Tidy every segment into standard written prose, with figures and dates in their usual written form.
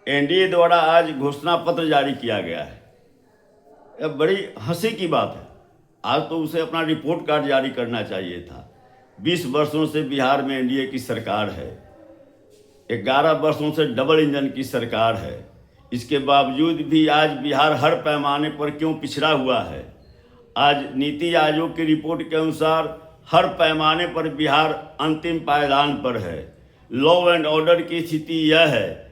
NDA द्वारा आज घोषणा पत्र जारी किया गया है। यह बड़ी हंसी की बात है। आज तो उसे अपना रिपोर्ट कार्ड जारी करना चाहिए था। 20 वर्षों से बिहार में एनडीए की सरकार है, 11 वर्षों से डबल इंजन की सरकार है। इसके बावजूद भी आज बिहार हर पैमाने पर क्यों पिछड़ा हुआ है? आज नीति आयोग की रिपोर्ट के अनुसार हर पैमाने पर बिहार अंतिम पायदान पर है। लॉ एंड ऑर्डर की स्थिति यह है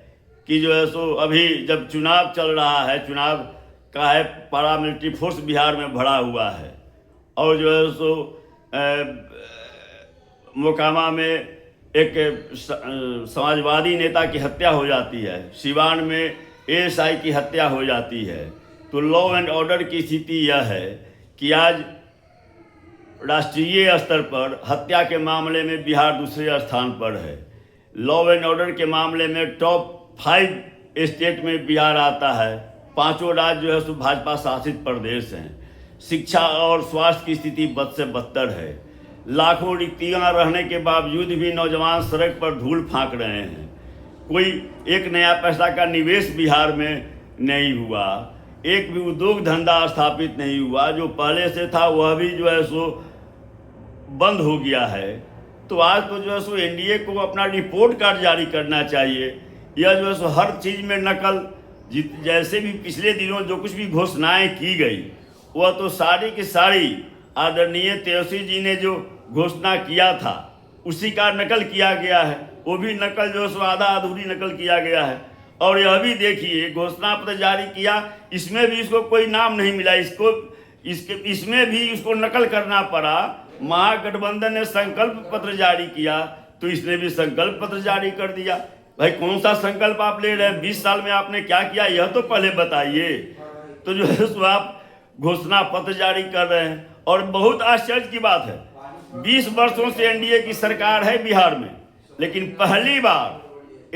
कि जो है सो अभी जब चुनाव चल रहा है, चुनाव का है, पैरामिलिट्री फोर्स बिहार में भरा हुआ है और जो है सो मोकामा में एक समाजवादी नेता की हत्या हो जाती है, सिवान में एएसआई की हत्या हो जाती है। तो लॉ एंड ऑर्डर की स्थिति यह है कि आज राष्ट्रीय स्तर पर हत्या के मामले में बिहार दूसरे स्थान पर है। लॉ एंड ऑर्डर के मामले में टॉप 5 स्टेट में बिहार आता है। 5 राज्य जो है सो भाजपा शासित प्रदेश हैं। शिक्षा और स्वास्थ्य की स्थिति बद से बदतर है। लाखों रिक्तियाँ रहने के बावजूद भी नौजवान सड़क पर धूल फाँक रहे हैं। कोई एक नया पैसा का निवेश बिहार में नहीं हुआ, एक भी उद्योग धंधा स्थापित नहीं हुआ। जो पहले से था वह भी जो है सो बंद हो गया है। तो आज तो जो है सो एनडीए को अपना रिपोर्ट कार्ड जारी करना चाहिए। यह जो है सो हर चीज़ में नकल, जैसे भी पिछले दिनों जो कुछ भी घोषणाएं की गई वह तो सारी की सारी आदरणीय तेजस्वी जी ने जो घोषणा किया था उसी का नकल किया गया है। वो भी नकल जो है सो आधा अधूरी नकल किया गया है। और यह भी देखिए, घोषणा पत्र जारी किया, इसमें भी इसको कोई नाम नहीं मिला, इसमें भी इसको नकल करना पड़ा। महागठबंधन ने संकल्प पत्र जारी किया तो इसने भी संकल्प पत्र जारी कर दिया। भाई कौन सा संकल्प आप ले रहे हैं? 20 साल में आपने क्या किया यह तो पहले बताइए। तो जो है सो आप घोषणा पत्र जारी कर रहे हैं। और बहुत आश्चर्य की बात है, 20 वर्षों से एनडीए की सरकार है बिहार में, लेकिन पहली बार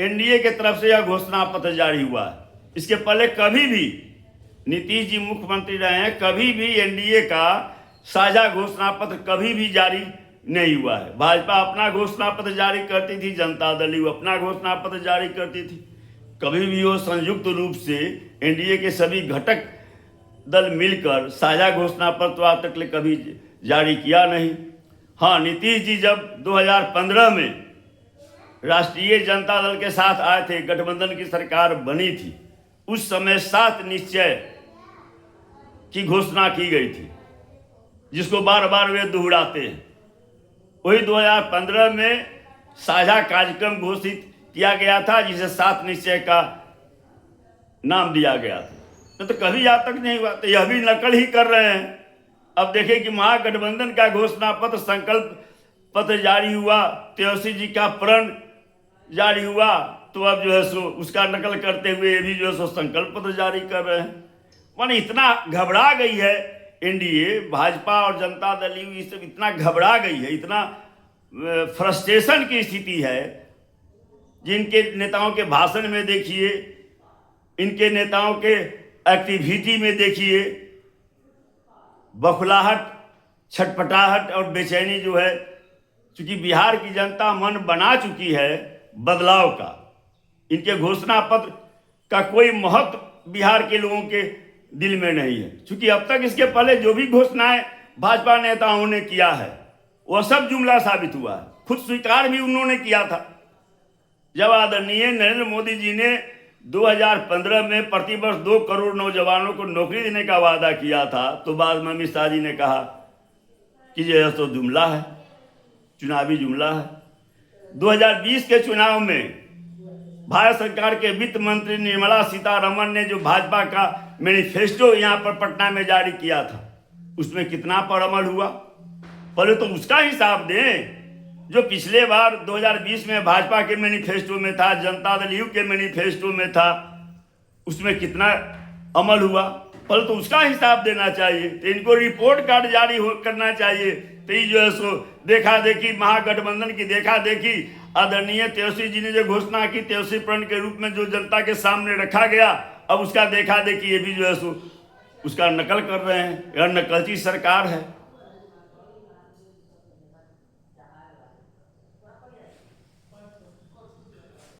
एनडीए के तरफ से यह घोषणा पत्र जारी हुआ है। इसके पहले कभी भी नीतीश जी मुख्यमंत्री रहे हैं, कभी भी एनडीए का साझा घोषणा पत्र कभी भी जारी नहीं हुआ है। भाजपा अपना घोषणा पत्र जारी करती थी, जनता दल यू अपना घोषणा पत्र जारी करती थी। कभी भी वो संयुक्त रूप से एनडीए के सभी घटक दल मिलकर साझा घोषणा पत्र आज तक कभी जारी किया नहीं। हाँ, नीतीश जी जब 2015 में राष्ट्रीय जनता दल के साथ आए थे, गठबंधन की सरकार बनी थी, उस समय 7 निश्चय की घोषणा की गई थी जिसको बार बार वे दोहराते हैं। वही 2015 में साझा कार्यक्रम घोषित किया गया था जिसे 7 निश्चय का नाम दिया गया था। तो कभी आज तक नहीं हुआ। तो यह भी नकल ही कर रहे हैं। अब देखें कि महागठबंधन का घोषणा पत्र, संकल्प पत्र जारी हुआ, तेजस्वी जी का प्रण जारी हुआ, तो अब जो है सो उसका नकल करते हुए ये भी जो है सो संकल्प पत्र जारी कर रहे हैं। माने इतना घबरा गई है एनडीए, भाजपा और जनता दल यू, ये सब इतना घबरा गई है, इतना फ्रस्ट्रेशन की स्थिति है। जिनके नेताओं के भाषण में देखिए, इनके नेताओं के एक्टिविटी में देखिए, बखलाहट, छटपटाहट और बेचैनी जो है, क्योंकि बिहार की जनता मन बना चुकी है बदलाव का। इनके घोषणा पत्र का कोई महत्व बिहार के लोगों के दिल में नहीं है, क्योंकि अब तक इसके पहले जो भी घोषणाएं भाजपा नेताओं ने किया है वह सब जुमला साबित हुआ है। खुद स्वीकार भी उन्होंने किया था। जब आदरणीय नरेंद्र मोदी जी ने 2015 में प्रतिवर्ष 2 करोड़ नौजवानों को नौकरी देने का वादा किया था, तो बाद में अमित शाह जी ने कहा कि यह तो जुमला है, चुनावी जुमला है। 2020 के चुनाव में भारत सरकार के वित्त मंत्री निर्मला सीतारमण ने जो भाजपा का मैनिफेस्टो यहाँ पर पटना में जारी किया था, उसमें कितना पर अमल हुआ? पहले तो उसका हिसाब दें। जो पिछले बार 2020 में भाजपा के मैनिफेस्टो में था, जनता दल यू के मैनिफेस्टो में था, उसमें कितना अमल हुआ? पहले तो उसका हिसाब देना चाहिए। तो इनको रिपोर्ट कार्ड जारी करना चाहिए। तो ये जो है सो देखा देखी, महागठबंधन की देखा देखी, आदरणीय तेजस्वी जी ने जो घोषणा की तेजस्वी प्रण के रूप में जो जनता के सामने रखा गया, अब उसका देखा देखी ये भी जो है सो उसका नकल कर रहे हैं। यह नकलची सरकार है।